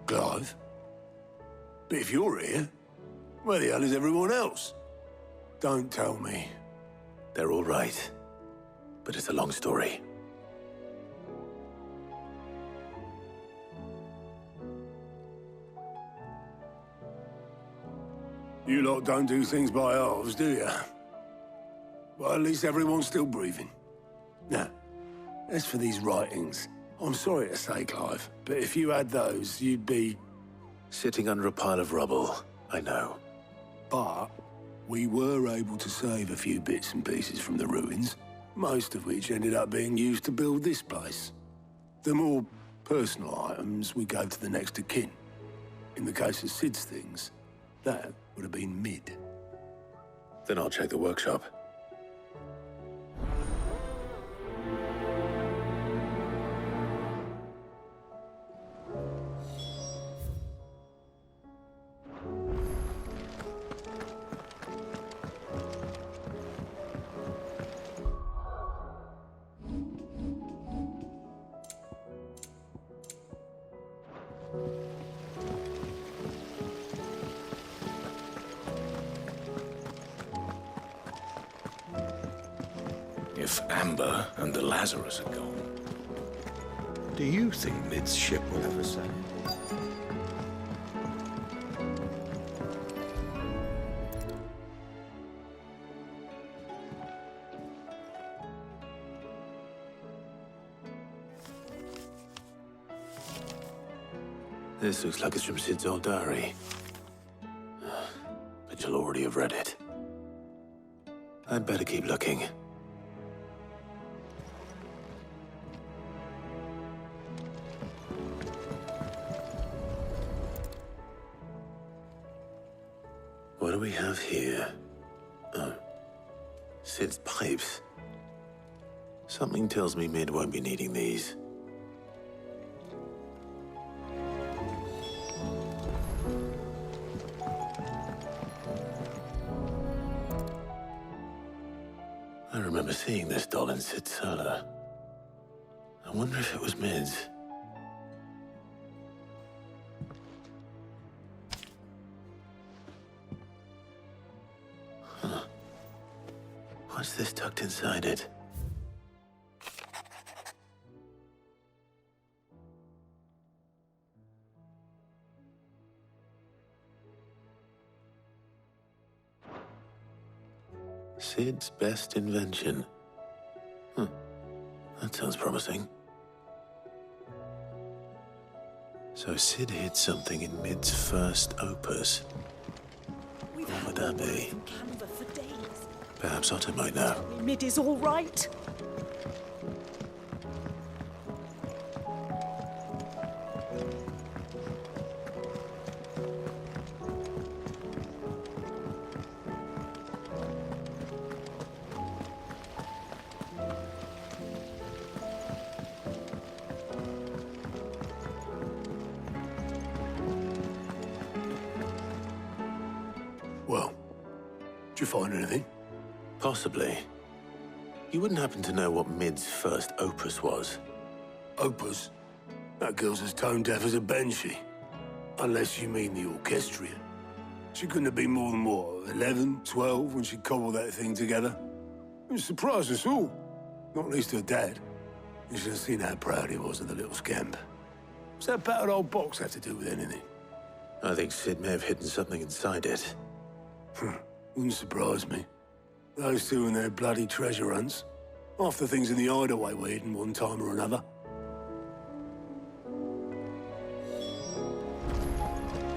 Clive. But if you're here, where the hell is everyone else? Don't tell me. They're all right. But it's a long story. You lot don't do things by halves, do you? Well, at least everyone's still breathing. Now, as for these writings, I'm sorry to say, Clive, but if you had those, you'd be... Sitting under a pile of rubble, I know. But we were able to save a few bits and pieces from the ruins, most of which ended up being used to build this place. The more personal items we gave to the next of kin. In the case of Sid's things, that would have been mid. Then I'll check the workshop. If Amber and the Lazarus are gone, do you think Mid's ship will ever sail? This looks like it's from Sid's old diary. But you'll already have read it. I'd better keep looking. What do we have here? Oh. Sid's pipes. Something tells me Mid won't be needing these. I remember seeing this doll in Sid's cellar. I wonder if it was Mid's. Huh. What's this tucked inside it? Sid's best invention. That sounds promising. So Sid hid something in Mid's first opus. What would that be? Perhaps Otto might know. Mid is all right. Well, did you find anything? Possibly. You wouldn't happen to know what Mid's first opus was? Opus? That girl's as tone deaf as a banshee. Unless you mean the orchestrion. She couldn't have been more than, what, 11, 12 when she cobbled that thing together? It surprised us all. Not least her dad. You should have seen how proud he was of the little scamp. What's that battered old box have to do with anything? I think Sid may have hidden something inside it. Wouldn't surprise me. Those two and their bloody treasure hunts. Half the things in the hideaway were hidden one time or another.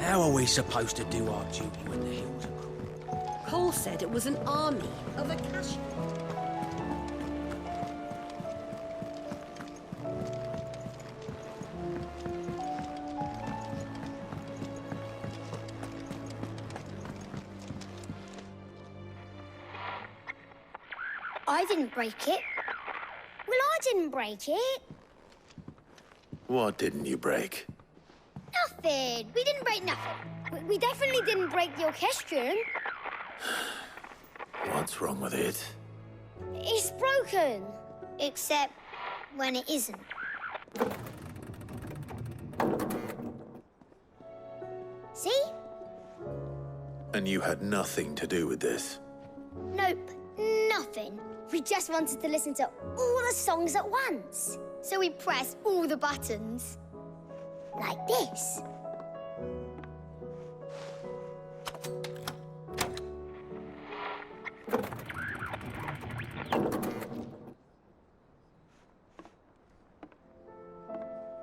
How are we supposed to do our duty when the hills are cruel? Cole said it was an army of Akashi. I didn't break it. Well, I didn't break it. What didn't you break? Nothing. We didn't break nothing. We definitely didn't break the orchestrion. What's wrong with it? It's broken. Except when it isn't. And you had nothing to do with this? Nope, nothing. We just wanted to listen to all the songs at once. So we pressed all the buttons. Like this.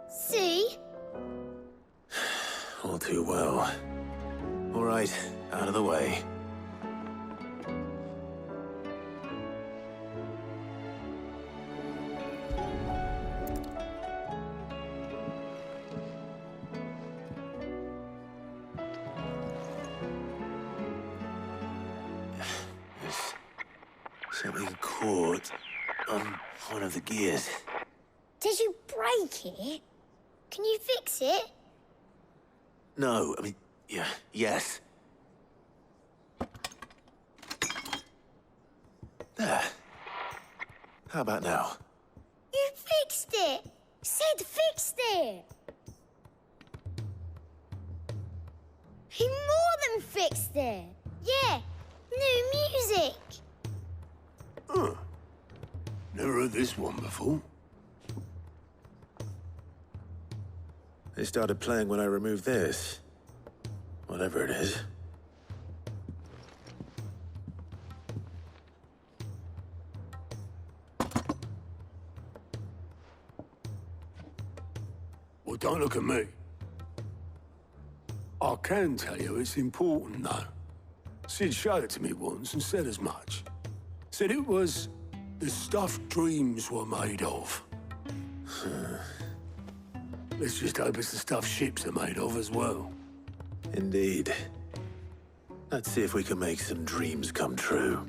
See? All too well. All right, out of the way. There's something caught on one of the gears. Did you break it? Can you fix it? No, I mean, yes. There. How about now? You fixed it! Sid fixed it! He more than fixed it! Yeah, new music! Huh. Never heard this one before. They started playing when I removed this. Whatever it is. Well, don't look at me. I can tell you it's important, though. Sid showed it to me once and said as much. Said it was the stuff dreams were made of. Let's just hope it's the stuff ships are made of as well. Indeed. Let's see if we can make some dreams come true.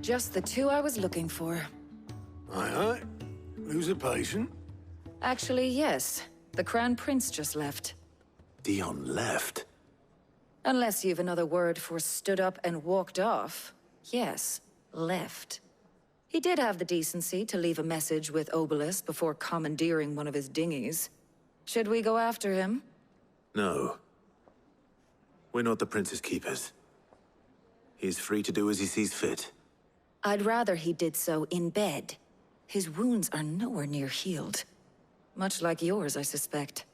Just the two I was looking for. Aye. Lose a patient? Actually, yes. The Crown Prince just left. Dion left. Unless you've another word for stood up and walked off. Yes, left. He did have the decency to leave a message with Obelisk before commandeering one of his dinghies. Should we go after him? No. We're not the Prince's keepers. He's free to do as he sees fit. I'd rather he did so in bed. His wounds are nowhere near healed. Much like yours, I suspect.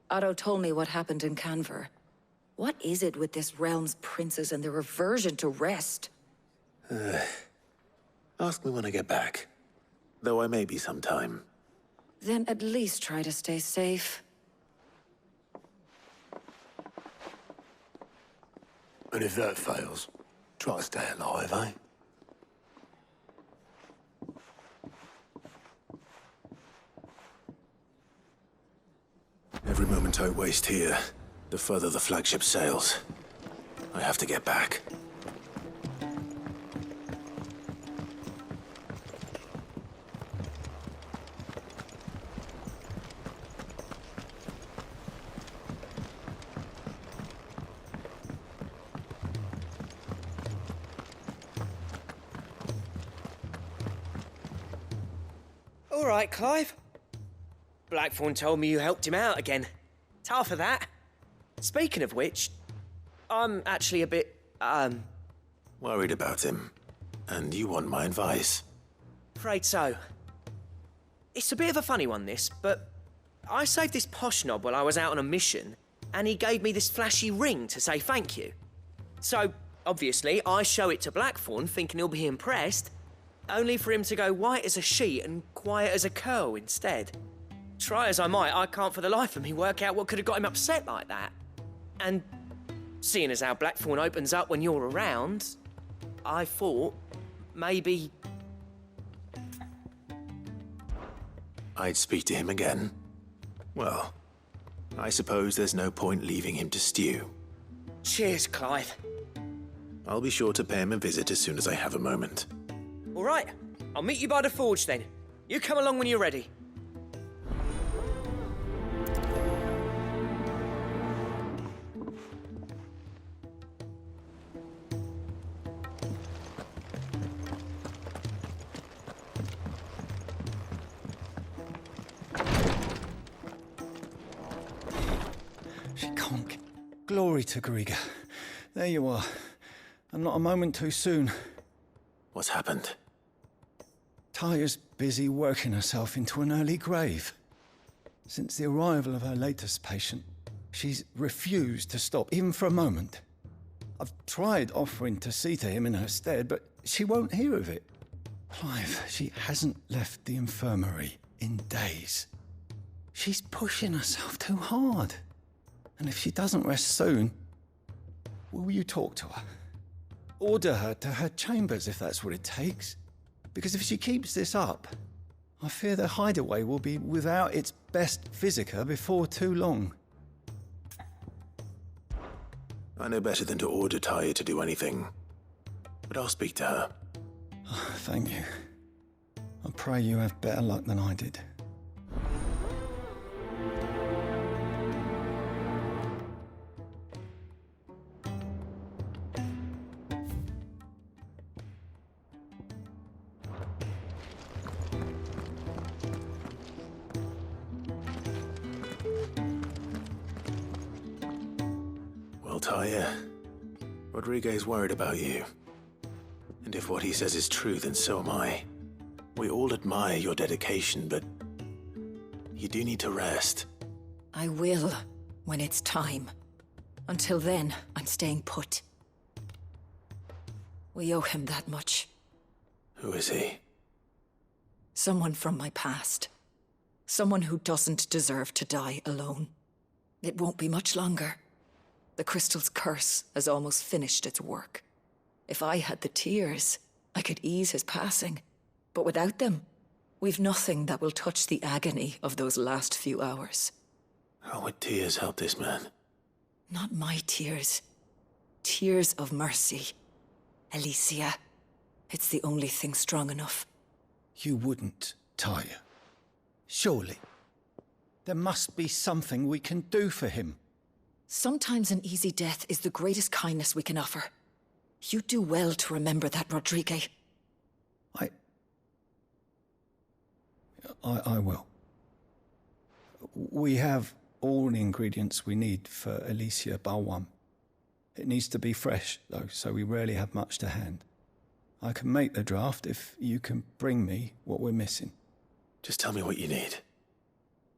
Otto told me what happened in Canver. What is it with this realm's princes and their aversion to rest? Ask me when I get back. Though I may be sometime. Then at least try to stay safe. And if that fails, try to stay alive, eh? Every moment I waste here, the further the flagship sails. I have to get back. All right, Clive. Blackthorn told me you helped him out again. Tough for that. Speaking of which, I'm actually a bit, Worried about him. And you want my advice? afraid so. It's a bit of a funny one, this, but I saved this posh knob while I was out on a mission, and he gave me this flashy ring to say thank you. So, obviously, I show it to Blackthorn, thinking he'll be impressed, only for him to go white as a sheet and quiet as a curl instead. Try as I might, I can't for the life of me work out what could have got him upset like that. And seeing as how Blackthorn opens up when you're around, I thought maybe... I'd speak to him again. Well, I suppose there's no point leaving him to stew. Cheers, Clive. I'll be sure to pay him a visit as soon as I have a moment. All right, I'll meet you by the forge then. You come along when you're ready. Glory to Griga. There you are. And not a moment too soon. What's happened? Taya's busy working herself into an early grave. Since the arrival of her latest patient, she's refused to stop, even for a moment. I've tried offering to see to him in her stead, but she won't hear of it. Clive, she hasn't left the infirmary in days. She's pushing herself too hard. And if she doesn't rest soon, will you talk to her? Order her to her chambers if that's what it takes. Because if she keeps this up, I fear the hideaway will be without its best physica before too long. I know better than to order Taya to do anything. But I'll speak to her. Oh, thank you. I pray you have better luck than I did. Taya, Rodriguez worried about you. And if what he says is true, then so am I. We all admire your dedication, but you do need to rest. I will, when it's time. Until then, I'm staying put. We owe him that much. Who is he? Someone from my past. Someone who doesn't deserve to die alone. It won't be much longer. The crystal's curse has almost finished its work. If I had the tears, I could ease his passing. But without them, we've nothing that will touch the agony of those last few hours. How would tears help this man? Not my tears. Tears of mercy. Alicia. It's the only thing strong enough. You wouldn't, Taya. Surely. There must be something we can do for him. Sometimes an easy death is the greatest kindness we can offer. You do well to remember that, Rodriguez. I will. We have all the ingredients we need for Alicia Balwam. It needs to be fresh, though, so we rarely have much to hand. I can make the draft if you can bring me what we're missing. Just tell me what you need.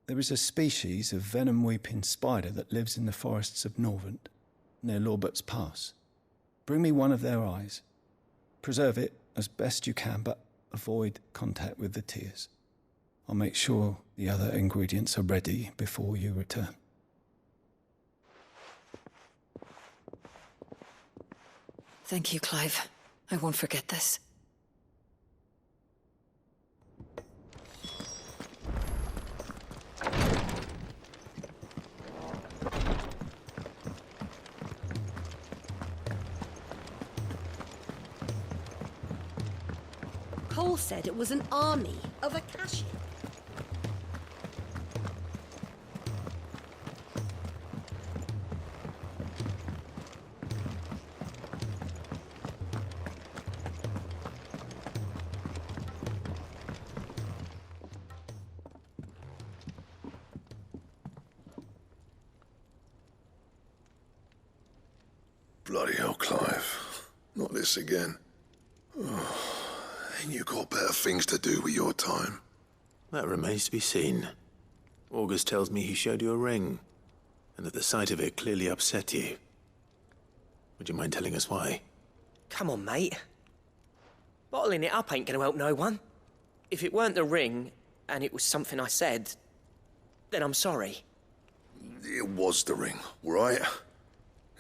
There is a species of venom-weeping spider that lives in the forests of Norvent, near Lorbert's Pass. Bring me one of their eyes. Preserve it as best you can, but avoid contact with the tears. I'll make sure the other ingredients are ready before you return. Thank you, Clive. I won't forget this. Cole said it was an army of Akashic. Bloody hell, Clive. Not this again. Ain't you got better things to do with your time? That remains to be seen. August tells me he showed you a ring, and that the sight of it clearly upset you. Would you mind telling us why? Come on, mate. Bottling it up ain't gonna help no one. If it weren't the ring, and it was something I said, then I'm sorry. It was the ring, right?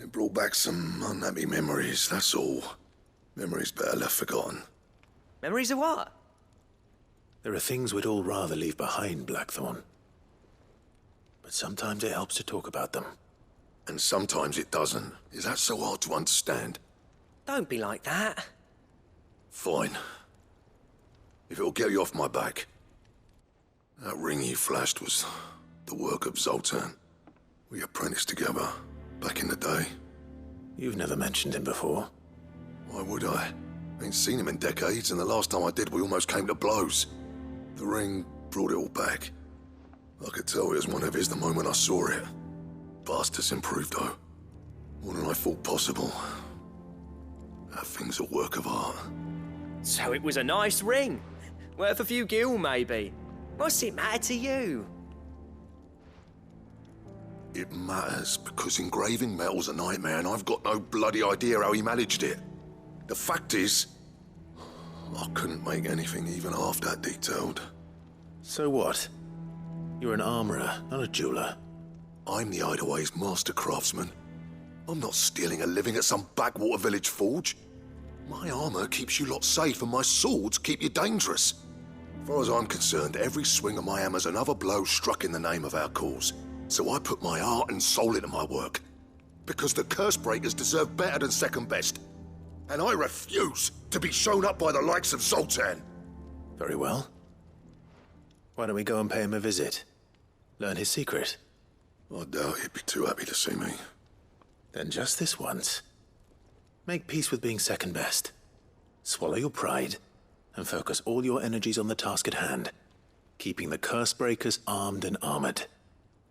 It brought back some unhappy memories, that's all. Memories better left forgotten. Memories of what? There are things we'd all rather leave behind, Blackthorn. But sometimes it helps to talk about them. And sometimes it doesn't. Is that so hard to understand? Don't be like that. Fine. If it'll get you off my back. That ring you flashed was the work of Zoltan. We apprenticed together back in the day. You've never mentioned him before. Why would I? Ain't seen him in decades, and the last time I did, we almost came to blows. The ring brought it all back. I could tell it was one of his the moment I saw it. Vast has improved, though. More than I thought possible. That thing's a work of art. So it was a nice ring. Worth a few gil, maybe. What's it matter to you? It matters because engraving metal's a nightmare, and I've got no bloody idea how he managed it. The fact is, I couldn't make anything even half that detailed. So what? You're an armorer, not a jeweler. I'm the Hideaway's master craftsman. I'm not stealing a living at some backwater village forge. My armor keeps you lot safe, and my swords keep you dangerous. As far as I'm concerned, every swing of my hammer's another blow struck in the name of our cause. So I put my heart and soul into my work. Because the curse breakers deserve better than second best. And I refuse to be shown up by the likes of Zoltan. Very well. Why don't we go and pay him a visit? Learn his secret. I doubt he'd be too happy to see me. Then just this once. Make peace with being second best. Swallow your pride, and focus all your energies on the task at hand. Keeping the curse breakers armed and armored.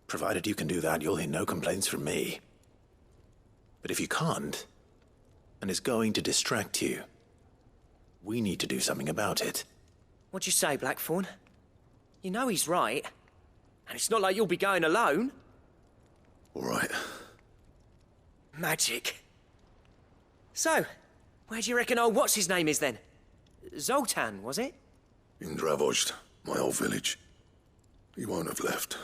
Provided you can do that, you'll hear no complaints from me. But if you can't, and it's going to distract you, we need to do something about it. What'd you say, Blackthorn? You know he's right. And it's not like you'll be going alone. All right. Magic. So, where do you reckon old what's-his-name is then? Zoltan, was it? In Dravozd, my old village. He won't have left.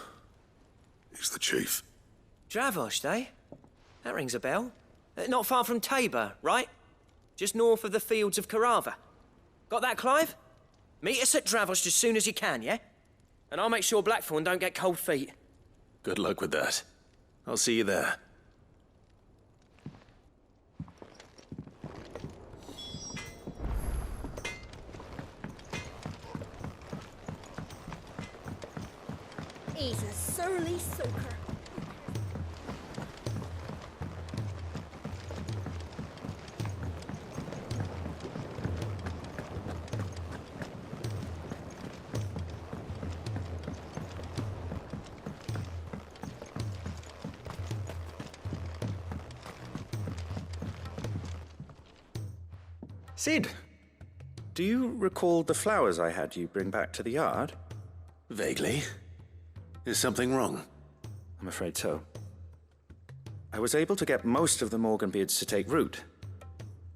He's the chief. Dravozd, eh? That rings a bell. Not far from Tabor, right? Just north of the fields of Carava. Got that, Clive? Meet us at Dravozd as soon as you can, yeah? And I'll make sure Blackthorn don't get cold feet. Good luck with that. I'll see you there. He's a surly soaker. Sid, do you recall the flowers I had you bring back to the yard? Vaguely. Is something wrong? I'm afraid so. I was able to get most of the Morganbeards to take root,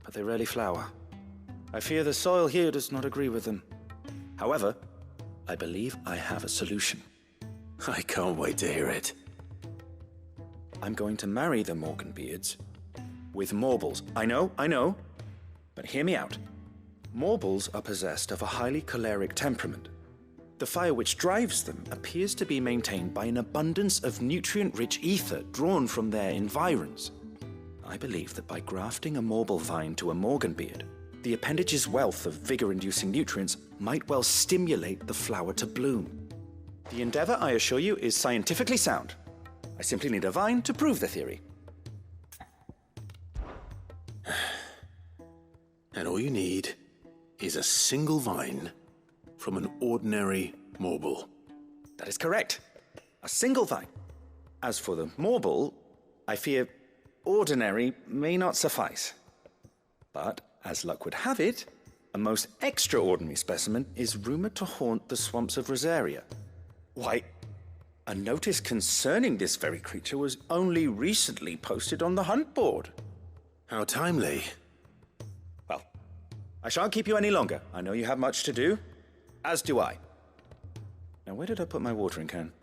but they rarely flower. I fear the soil here does not agree with them. However, I believe I have a solution. I can't wait to hear it. I'm going to marry the Morganbeards with Morbles. I know, but hear me out. Morbles are possessed of a highly choleric temperament. The fire which drives them appears to be maintained by an abundance of nutrient-rich ether drawn from their environs. I believe that by grafting a Morble vine to a Morganbeard, the appendage's wealth of vigor-inducing nutrients might well stimulate the flower to bloom. The endeavor, I assure you, is scientifically sound. I simply need a vine to prove the theory. And all you need is a single vine from an ordinary Morble. That is correct. A single vine. As for the Morble, I fear ordinary may not suffice. But, as luck would have it, a most extraordinary specimen is rumored to haunt the swamps of Rosaria. Why, a notice concerning this very creature was only recently posted on the hunt board. How timely. Well, I shan't keep you any longer. I know you have much to do, as do I. Now, where did I put my watering can?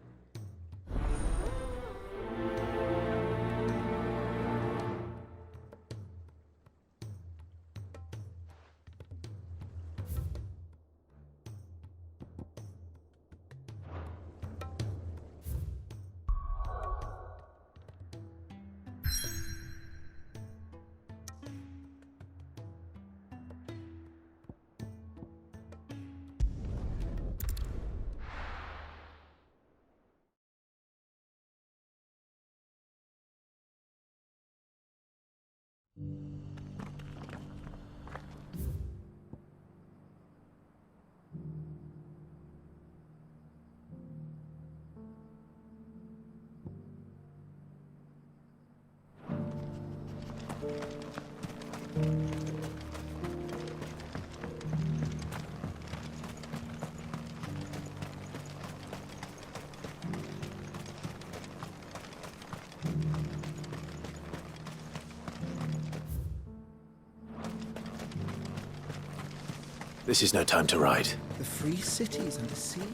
This is no time to ride. The free cities under siege?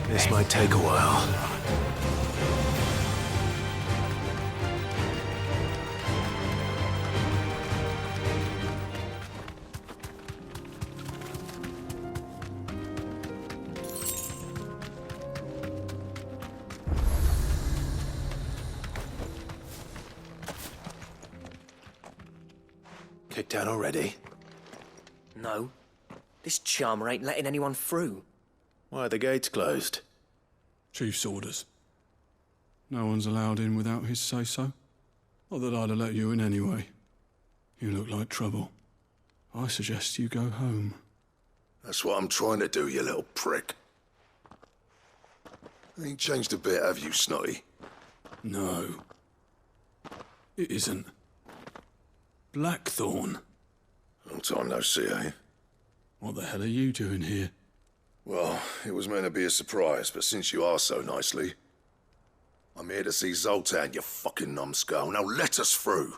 This might take a while. Kicked down already? No. This charmer ain't letting anyone through. Why are the gates closed? Chief's orders. No one's allowed in without his say-so. Not that I'd have let you in anyway. You look like trouble. I suggest you go home. That's what I'm trying to do, you little prick. Ain't changed a bit, have you, Snotty? No. It isn't. Blackthorn. Long time no see, eh? What the hell are you doing here? Well, it was meant to be a surprise, but since you are so nicely, I'm here to see Zoltan, you fucking numbskull. Now let us through.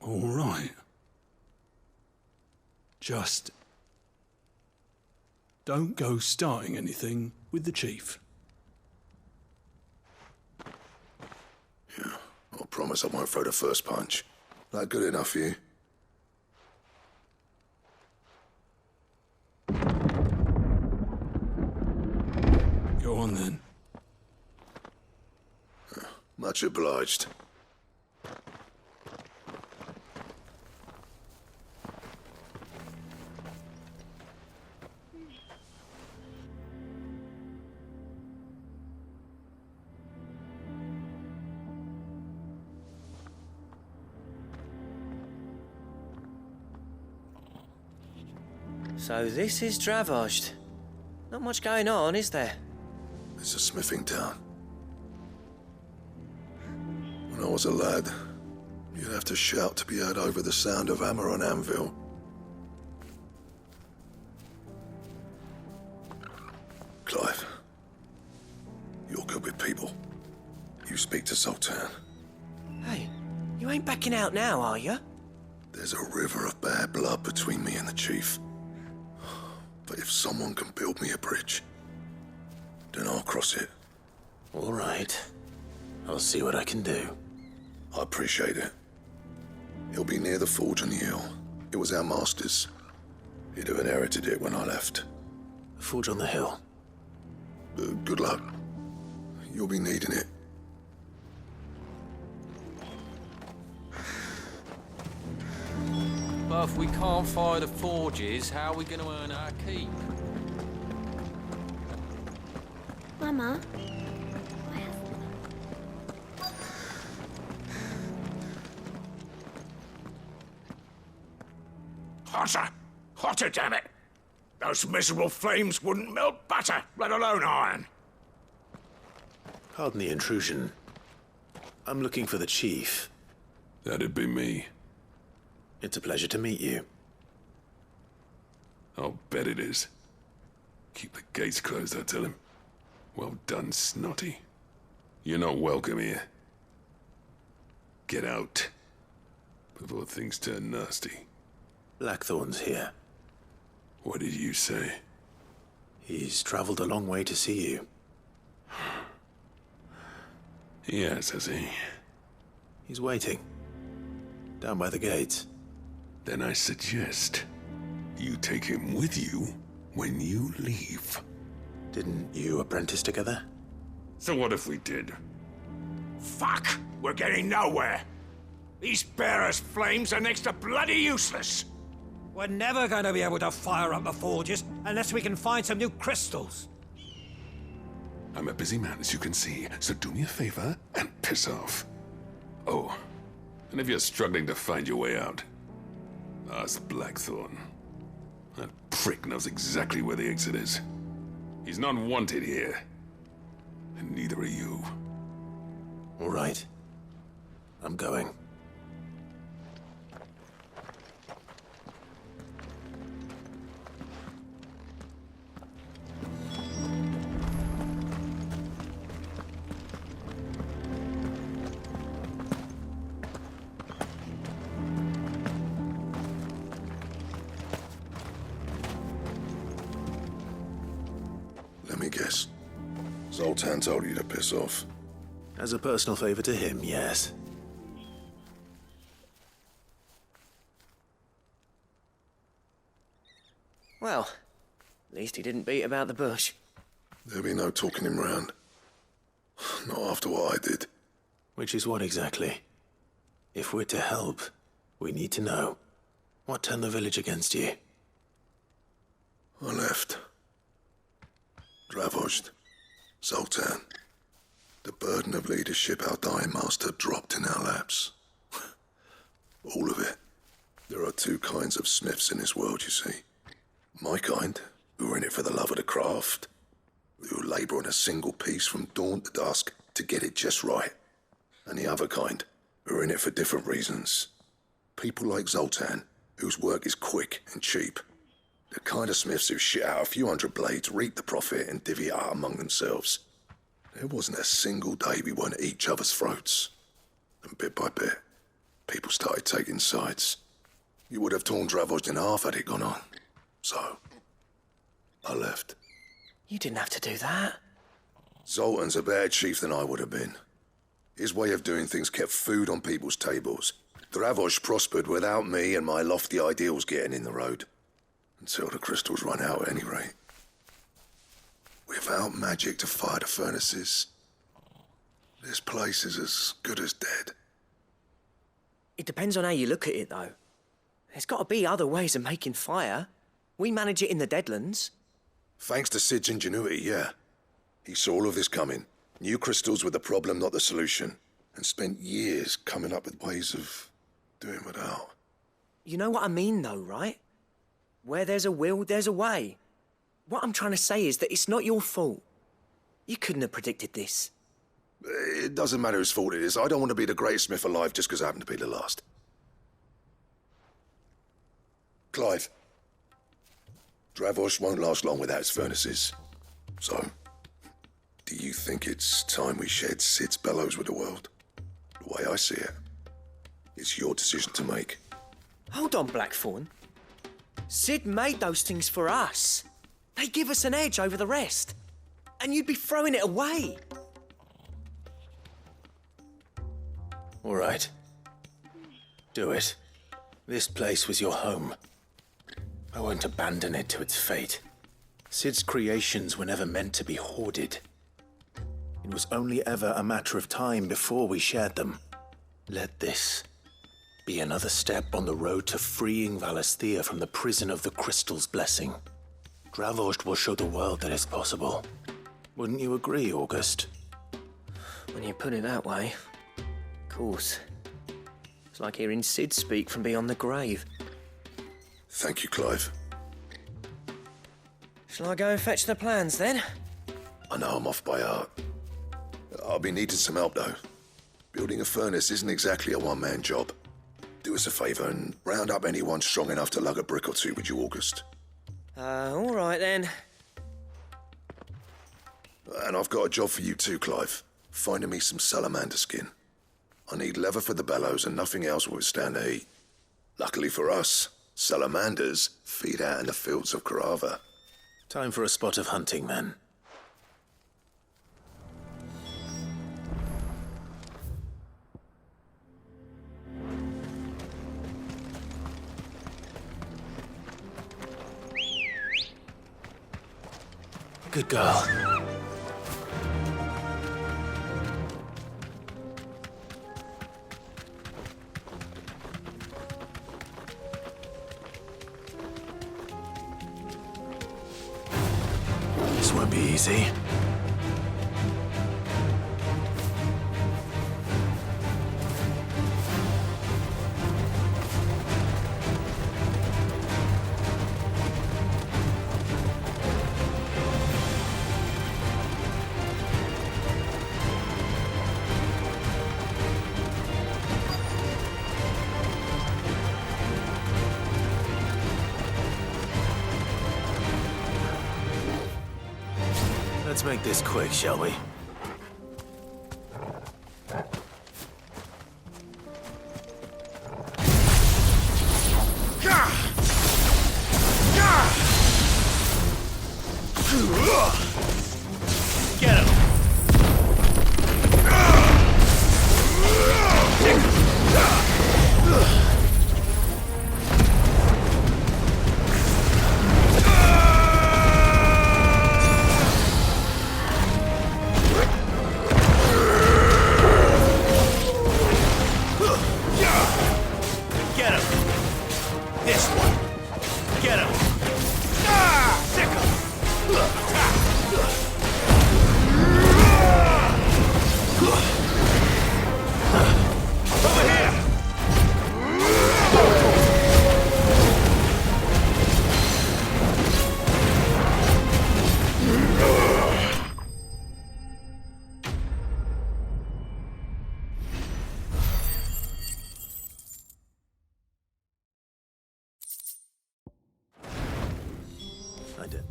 All right. Just don't go starting anything with the chief. Yeah, I promise I won't throw the first punch. That good enough for you? Go on then. Much obliged. So this is Dravaged. Not much going on, is there? It's a smithing town. When I was a lad, you'd have to shout to be heard over the sound of hammer on anvil. Clive, you're good with people. You speak to Zoltan. Hey, you ain't backing out now, are you? There's a river of bad blood between me and the chief. But if someone can build me a bridge, then I'll cross it. All right. I'll see what I can do. I appreciate it. He'll be near the forge on the hill. It was our master's. He'd have inherited it when I left. The forge on the hill. Good luck. You'll be needing it. But if we can't fire the forges, how are we going to earn our keep? Mama? Hotter! Hotter, damn it! Those miserable flames wouldn't melt butter, let alone iron. Pardon the intrusion. I'm looking for the chief. That'd be me. It's a pleasure to meet you. I'll bet it is. Keep the gates closed, I tell him. Well done, Snotty. You're not welcome here. Get out before things turn nasty. Blackthorn's here. What did you say? He's traveled a long way to see you. Yes, has he? He's waiting. Down by the gates. Then I suggest you take him with you when you leave. Didn't you apprentice together? So what if we did? Fuck! We're getting nowhere! These bearers' flames are next to bloody useless! We're never going to be able to fire up the forges unless we can find some new crystals. I'm a busy man, as you can see, so do me a favor and piss off. Oh, and if you're struggling to find your way out, ask Blackthorn. That prick knows exactly where the exit is. He's not wanted here. And neither are you. All right. I'm going. Let me guess. Zoltan told you to piss off. As a personal favor to him, yes. Well, at least he didn't beat about the bush. There'll be no talking him round. Not after what I did. Which is what exactly? If we're to help, we need to know. What turned the village against you? I left. Dravost. Zoltan. The burden of leadership our dying master dropped in our laps. All of it. There are two kinds of smiths in this world, you see. My kind, who are in it for the love of the craft, who labour on a single piece from dawn to dusk to get it just right. And the other kind, who are in it for different reasons. People like Zoltan, whose work is quick and cheap. The kind of smiths who shit out a few hundred blades, reap the profit, and divvy it out among themselves. There wasn't a single day we weren't at each other's throats. And bit by bit, people started taking sides. You would have torn Dravost in half had it gone on. So, I left. You didn't have to do that. Zoltan's a better chief than I would have been. His way of doing things kept food on people's tables. Dravost prospered without me and my lofty ideals getting in the road. Until the crystals run out at any rate. Without magic to fire the furnaces, this place is as good as dead. It depends on how you look at it, though. There's got to be other ways of making fire. We manage it in the Deadlands. Thanks to Sid's ingenuity, yeah. He saw all of this coming. Knew crystals were the problem, not the solution. And spent years coming up with ways of doing without. You know what I mean, though, right? Where there's a will, there's a way. What I'm trying to say is that it's not your fault. You couldn't have predicted this. It doesn't matter whose fault it is. I don't want to be the greatest smith alive just because I happen to be the last. Clive. Dravost won't last long without its furnaces. So, do you think it's time we shared Sid's bellows with the world? The way I see it, it's your decision to make. Hold on, Blackthorn. Sid made those things for us. They give us an edge over the rest. And you'd be throwing it away. All right. Do it. This place was your home. I won't abandon it to its fate. Sid's creations were never meant to be hoarded. It was only ever a matter of time before we shared them. Let this be another step on the road to freeing Valisthea from the prison of the Crystal's blessing. Dravost will show the world that it's possible. Wouldn't you agree, August? When you put it that way, of course. It's like hearing Sid speak from beyond the grave. Thank you, Clive. Shall I go and fetch the plans, then? I know I'm off by heart. I'll be needing some help, though. Building a furnace isn't exactly a one-man job. Do us a favour and round up anyone strong enough to lug a brick or two with you, August. All right, then. And I've got a job for you too, Clive. Finding me some salamander skin. I need leather for the bellows and nothing else will withstand the heat. Luckily for us, Salamanders feed out in the fields of Carava. Time for a spot of hunting, then. Good girl. This won't be easy. Let's make this quick, shall we? Get him! I did.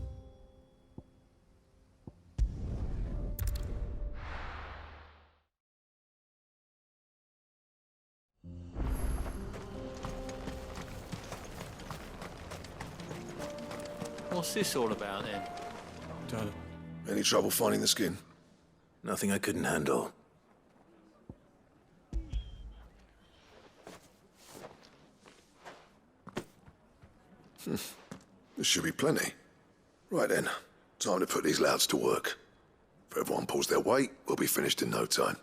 What's this all about, then? Dad. Any trouble finding the skin? Nothing I couldn't handle. There should be plenty. Right then, time to put these louds to work. If everyone pulls their weight, we'll be finished in no time.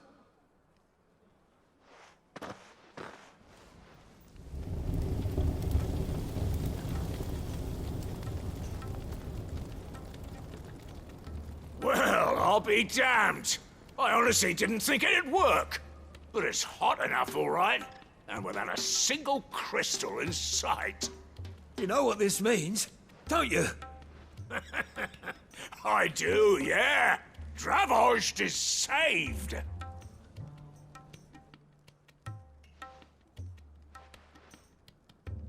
Well, I'll be damned. I honestly didn't think it'd work. But it's hot enough, all right. And without a single crystal in sight. You know what this means, don't you? I do, yeah. Dravost is saved.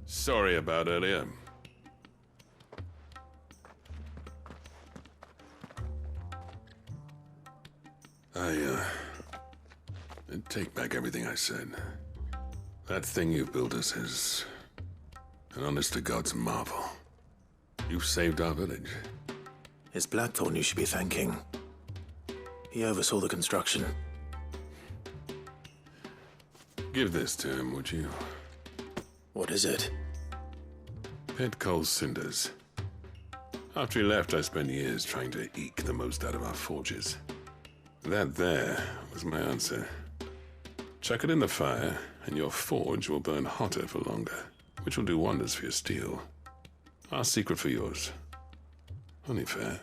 Sorry about earlier. I take back everything I said. That thing you built us is an honest-to-God's marvel. You've saved our village. It's Blackthorn you should be thanking. He oversaw the construction. Give this to him, would you? What is it? Pet Cole's cinders. After he left, I spent years trying to eke the most out of our forges. That there was my answer. Chuck it in the fire, and your forge will burn hotter for longer, which will do wonders for your steel. Our secret for yours. Only fair.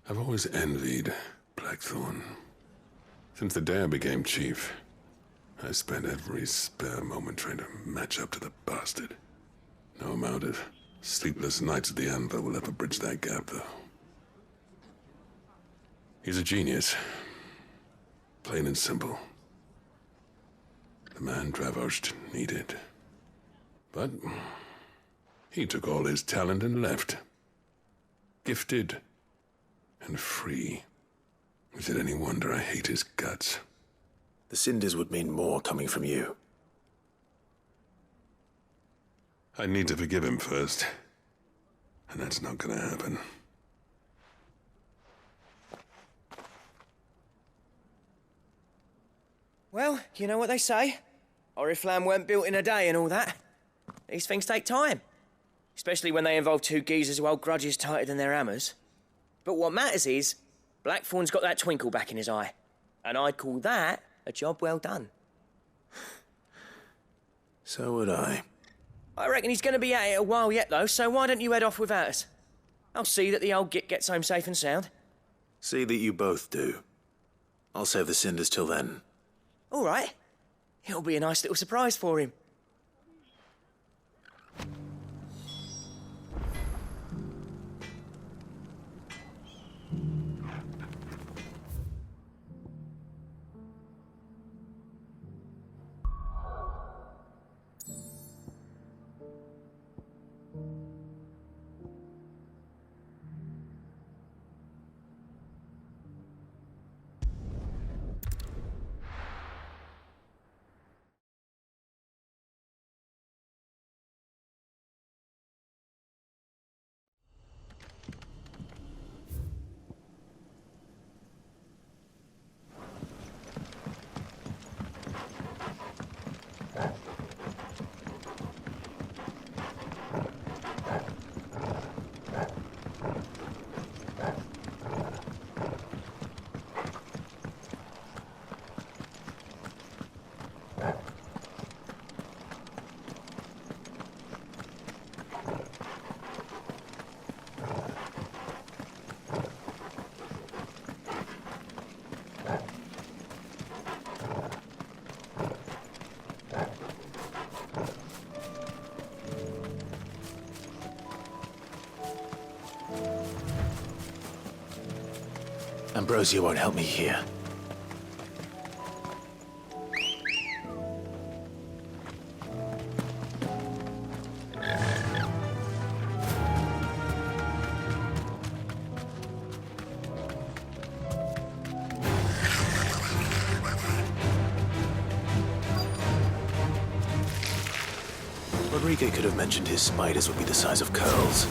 I've always envied Blackthorn. Since the day I became chief, I spent every spare moment trying to match up to the bastard. No amount of sleepless nights at the Anvil will ever bridge that gap, though. He's a genius. Plain and simple. The man Dravost needed. But he took all his talent and left. Gifted and free. Is it any wonder I hate his guts? The cinders would mean more coming from you. I need to forgive him first. And that's not gonna happen. Well, you know what they say. Oriflamme weren't built in a day and all that. These things take time. Especially when they involve two geezers who hold grudges tighter than their hammers. But what matters is, Blackthorn's got that twinkle back in his eye. And I'd call that a job well done. So would I. I reckon he's going to be at it a while yet, though, so why don't you head off without us? I'll see that the old git gets home safe and sound. See that you both do. I'll save the cinders till then. All right. It'll be a nice little surprise for him. Ambrosia won't help me here. Rodrigo could have mentioned his spiders would be the size of curls.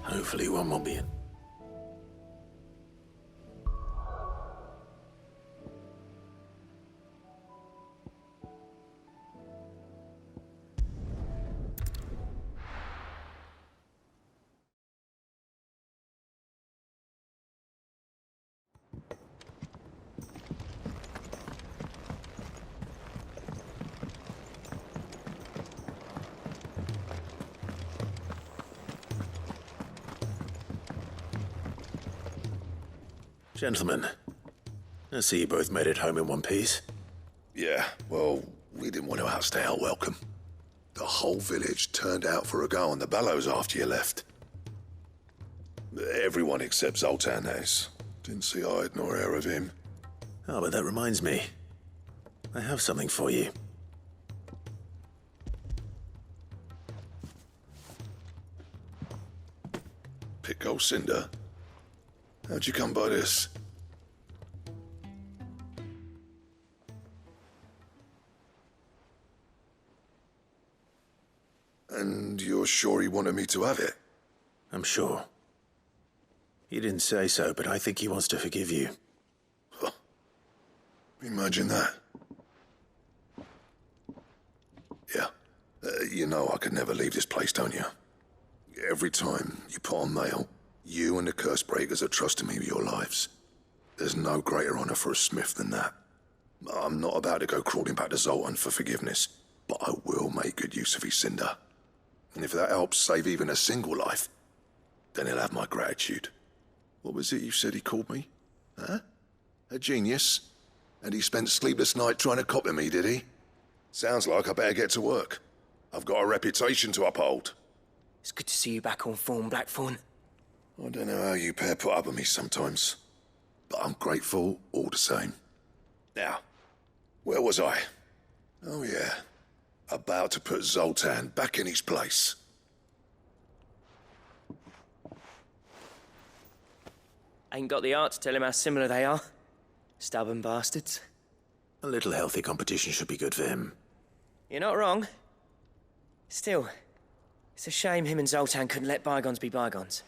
Hopefully one will be in. Gentlemen, I see you both made it home in one piece. Yeah, well, we didn't want to outstay our welcome. The whole village turned out for a go on the bellows after you left. Everyone except Zoltan has. Didn't see hide nor hair of him. Oh, but that reminds me. I have something for you. Pico Cinder? How'd you come by this? And you're sure he wanted me to have it? I'm sure. He didn't say so, but I think he wants to forgive you. Huh. Imagine that. Yeah. You know I could never leave this place, don't you? Every time you put on mail, you and the curse breakers are trusting me with your lives. There's no greater honor for a smith than that. I'm not about to go crawling back to Zoltan for forgiveness, but I will make good use of his cinder. And if that helps save even a single life, then he'll have my gratitude. What was it you said he called me? Huh? A genius? And he spent sleepless night trying to copy me, did he? Sounds like I better get to work. I've got a reputation to uphold. It's good to see you back on form, Blackthorn. I don't know how you pair put up with me sometimes, but I'm grateful all the same. Now, where was I? Oh yeah, about to put Zoltan back in his place. Ain't got the art to tell him how similar they are. Stubborn bastards. A little healthy competition should be good for him. You're not wrong. Still, it's a shame him and Zoltan couldn't let bygones be bygones.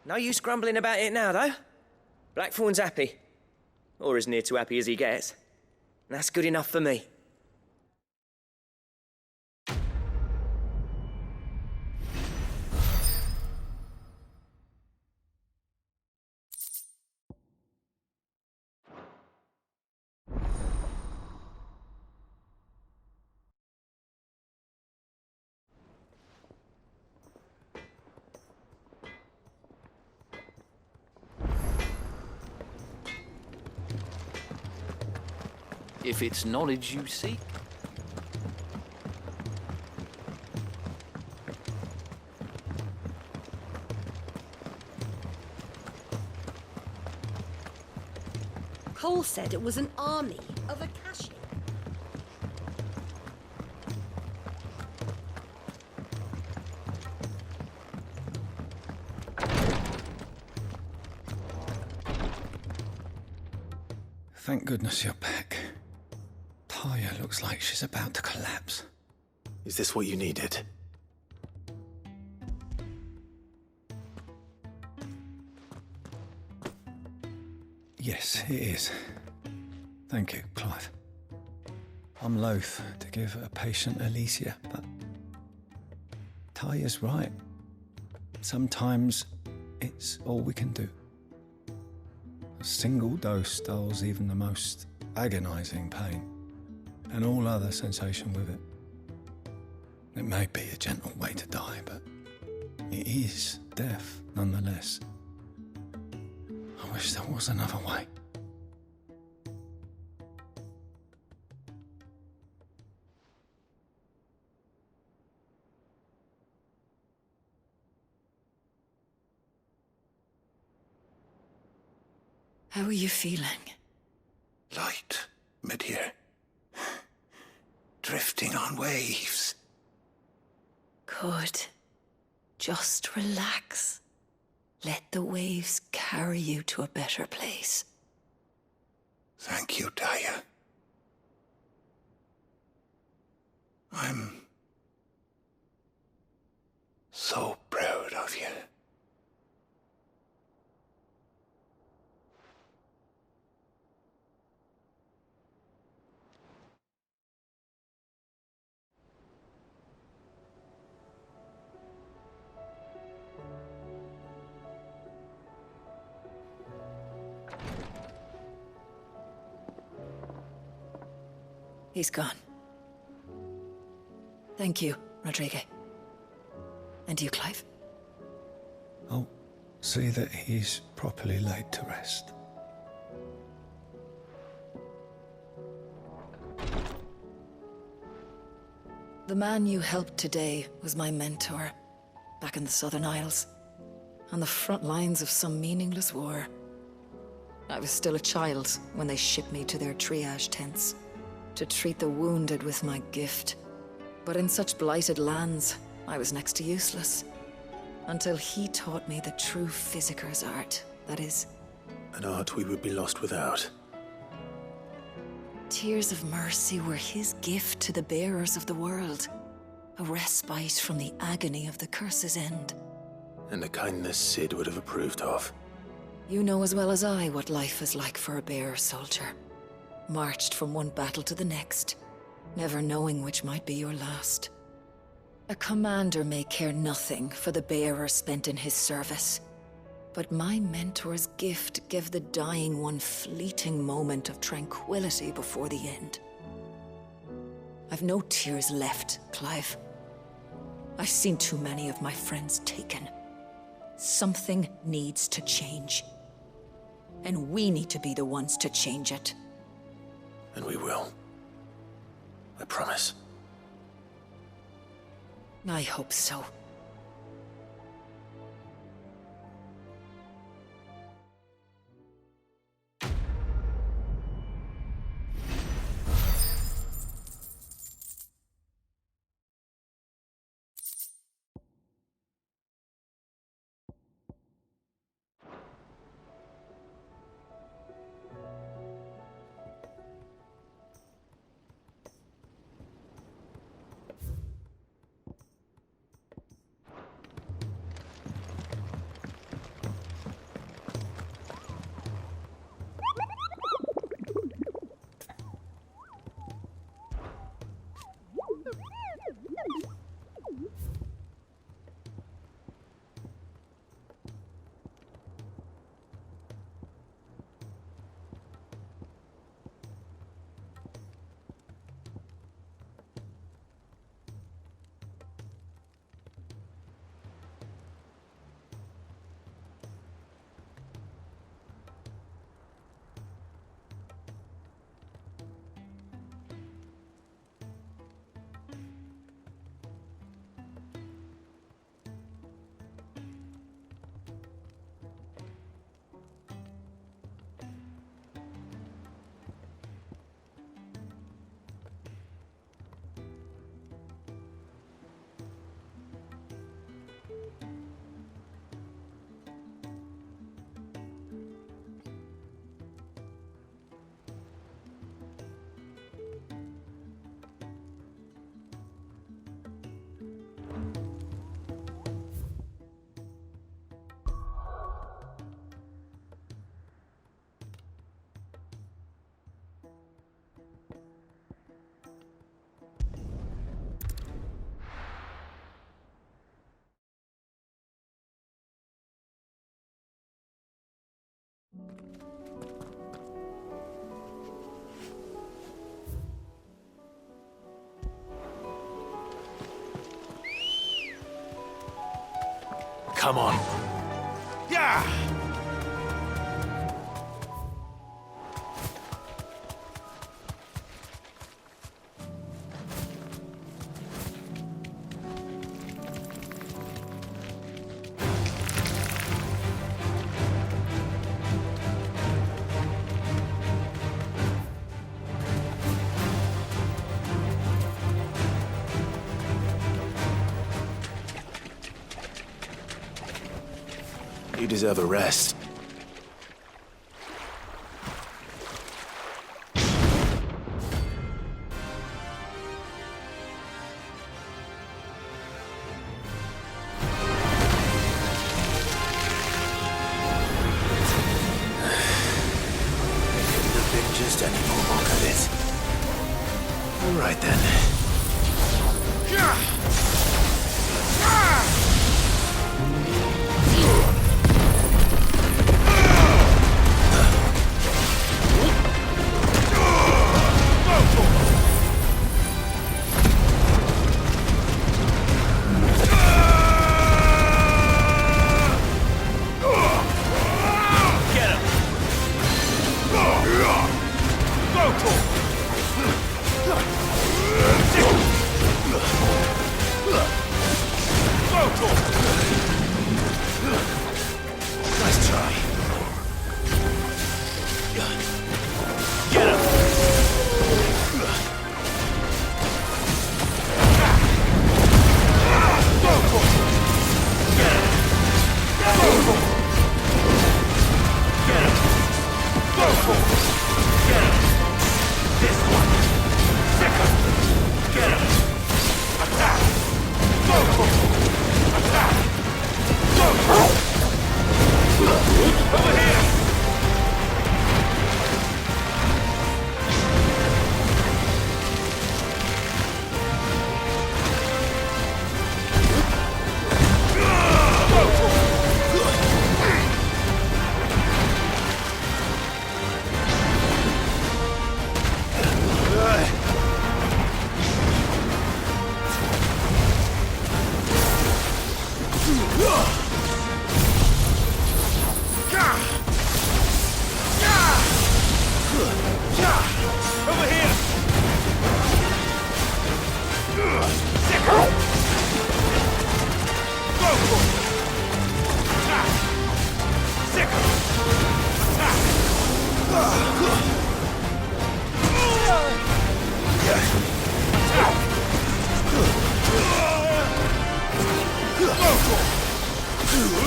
No use grumbling about it now, though. Blackthorn's happy. Or as near to happy as he gets. And that's good enough for me. If it's knowledge you seek. Cole said it was an army of Akashi. Thank goodness you're back. Taya looks like she's about to collapse. Is this what you needed? Yes, it is. Thank you, Clive. I'm loath to give a patient Alicia, but Taya's right. Sometimes it's all we can do. A single dose dulls even the most agonizing pain, and all other sensation with it. It may be a gentle way to die, but it is death nonetheless. I wish there was another way. How are you feeling? Light, mid-here. Drifting on waves. Good. Just relax. Let the waves carry you to a better place. Thank you, Taya. I'm so proud of you. He's gone. Thank you, Rodrigo. And you, Clive? I'll see that he's properly laid to rest. The man you helped today was my mentor, back in the Southern Isles, on the front lines of some meaningless war. I was still a child when they shipped me to their triage tents, to treat the wounded with my gift. But in such blighted lands, I was next to useless. Until he taught me the true physicker's art, that is. An art we would be lost without. Tears of mercy were his gift to the bearers of the world. A respite from the agony of the curse's end. And a kindness Sid would have approved of. You know as well as I what life is like for a bearer soldier. Marched from one battle to the next, never knowing which might be your last. A commander may care nothing for the bearer spent in his service, but my mentor's gift gave the dying one fleeting moment of tranquility before the end. I've no tears left, Clive. I've seen too many of my friends taken. Something needs to change. And we need to be the ones to change it. And we will. I promise. I hope so. Come on. Yeah! You deserve a rest. Just any more of it. All right then.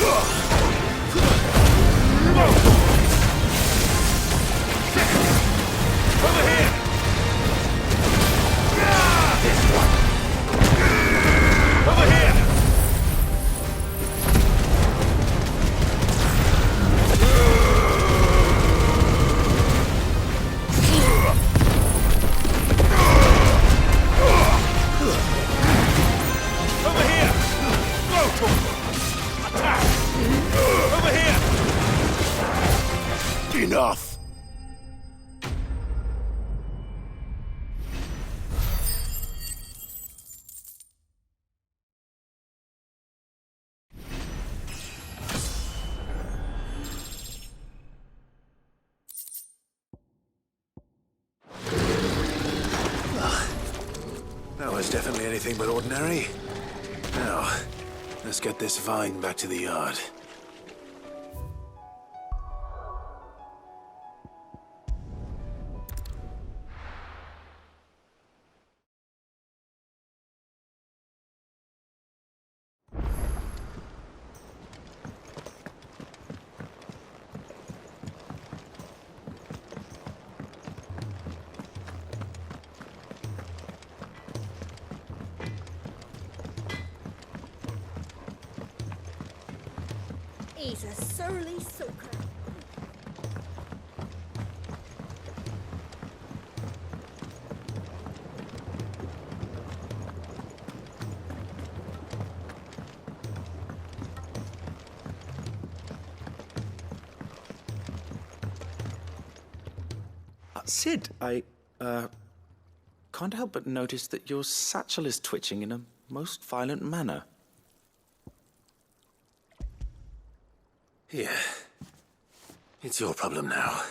Over here! Over here! Over here! Go! Attack! Over here! Enough! That was definitely anything but ordinary. Now, let's get this vine back to the yard. He's a surly soaker. Sid, I can't help but notice that your satchel is twitching in a most violent manner. Here. It's your problem now.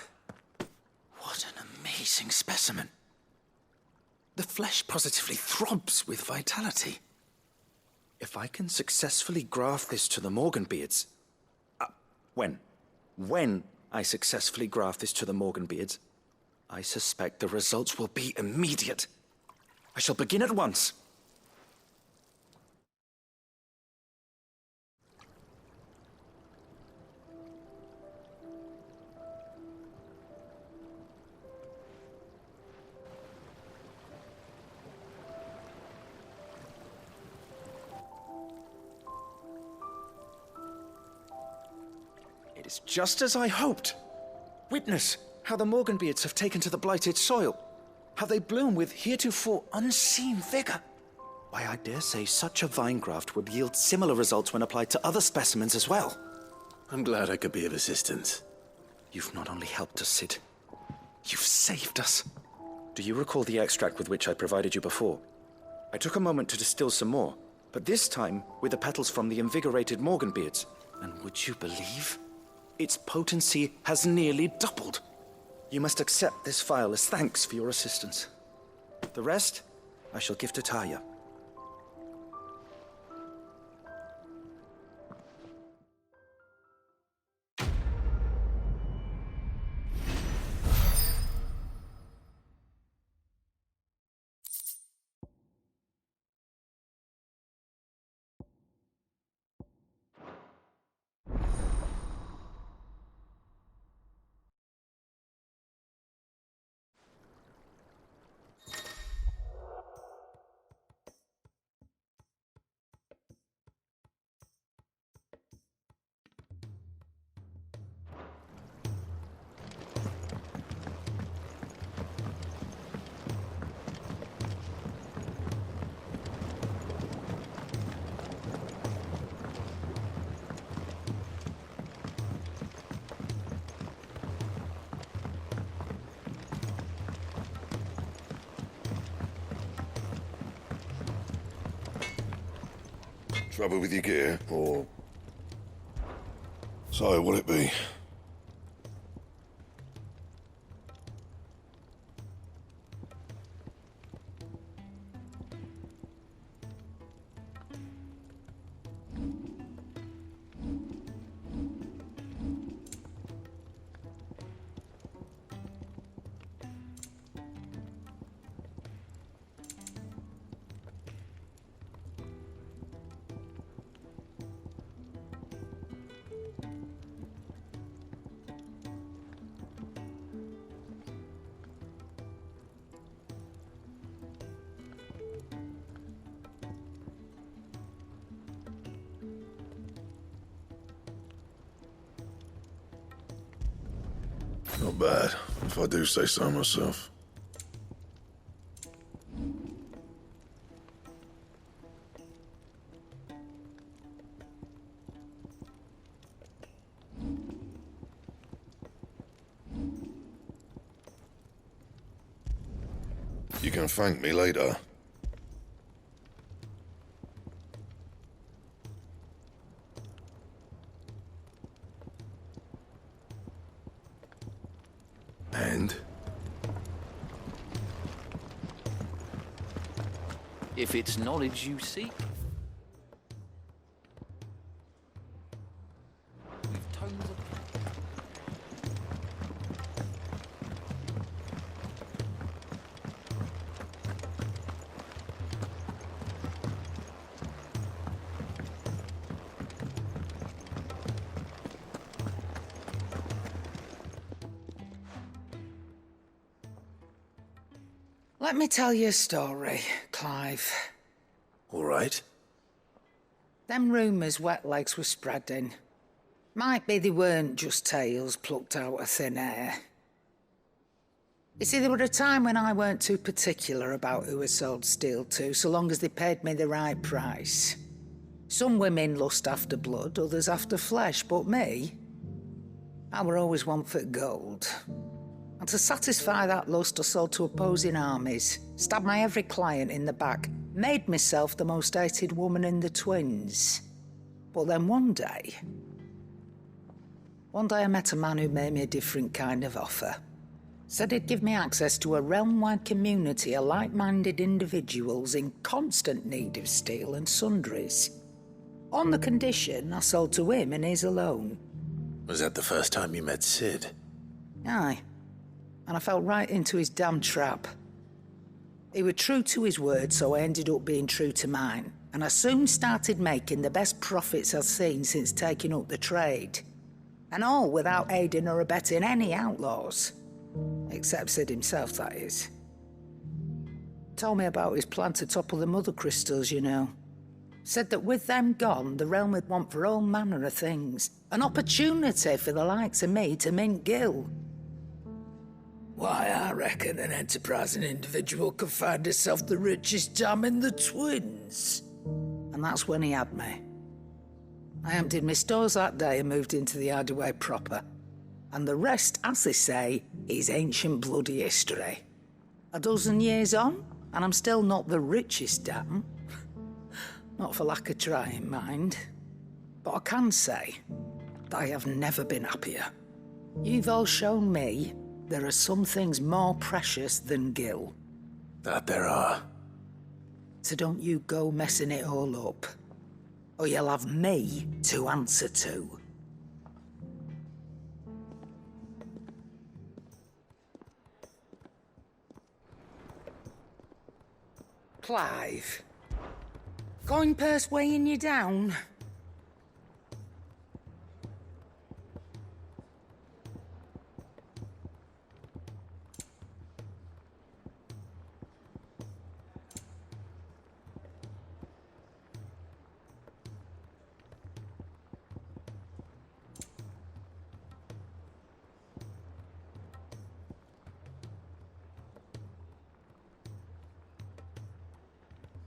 What an amazing specimen. The flesh positively throbs with vitality. If I can successfully graft this to the Morganbeards... When I successfully graft this to the Morganbeards, I suspect the results will be immediate. I shall begin at once. It is just as I hoped. Witness how the Morganbeards have taken to the blighted soil. How they bloom with heretofore unseen vigor. Why, I dare say such a vine graft would yield similar results when applied to other specimens as well. I'm glad I could be of assistance. You've not only helped us, Sid, you've saved us. Do you recall the extract with which I provided you before? I took a moment to distill some more, but this time with the petals from the invigorated Morganbeards. And would you believe? Its potency has nearly doubled. You must accept this vial as thanks for your assistance. The rest, I shall give to Taya. Trouble with your gear, or... So, what'll it be? Not bad, if I do say so myself. You can thank me later. And? If it's knowledge you seek. With tones of... Let me tell you a story, Clive. All right. Them rumours wet legs were spreading. Might be they weren't just tales plucked out of thin air. You see, there were a time when I weren't too particular about who I sold steel to, so long as they paid me the right price. Some women lust after blood, others after flesh, but me, I were always one for gold. And to satisfy that lust, I sold to opposing armies, stabbed my every client in the back, made myself the most hated woman in the twins. But then one day I met a man who made me a different kind of offer. Said he'd give me access to a realm-wide community of like-minded individuals in constant need of steel and sundries. On the condition I sold to him and his alone. Was that the first time you met Sid? Aye. And I fell right into his damn trap. He was true to his word, so I ended up being true to mine. And I soon started making the best profits I've seen since taking up the trade. And all without aiding or abetting any outlaws. Except Sid himself, that is. Told me about his plan to topple the Mothercrystals, you know. Said that with them gone, the realm would want for all manner of things. An opportunity for the likes of me to mint gil. Why, I reckon an enterprising individual could find himself the richest dam in the twins. And that's when he had me. I emptied my stores that day and moved into the hideaway proper. And the rest, as they say, is ancient bloody history. A dozen years on, and I'm still not the richest dam. Not for lack of trying, mind. But I can say that I have never been happier. You've all shown me there are some things more precious than gil. That there are. So don't you go messing it all up, or you'll have me to answer to. Clive, coin purse weighing you down?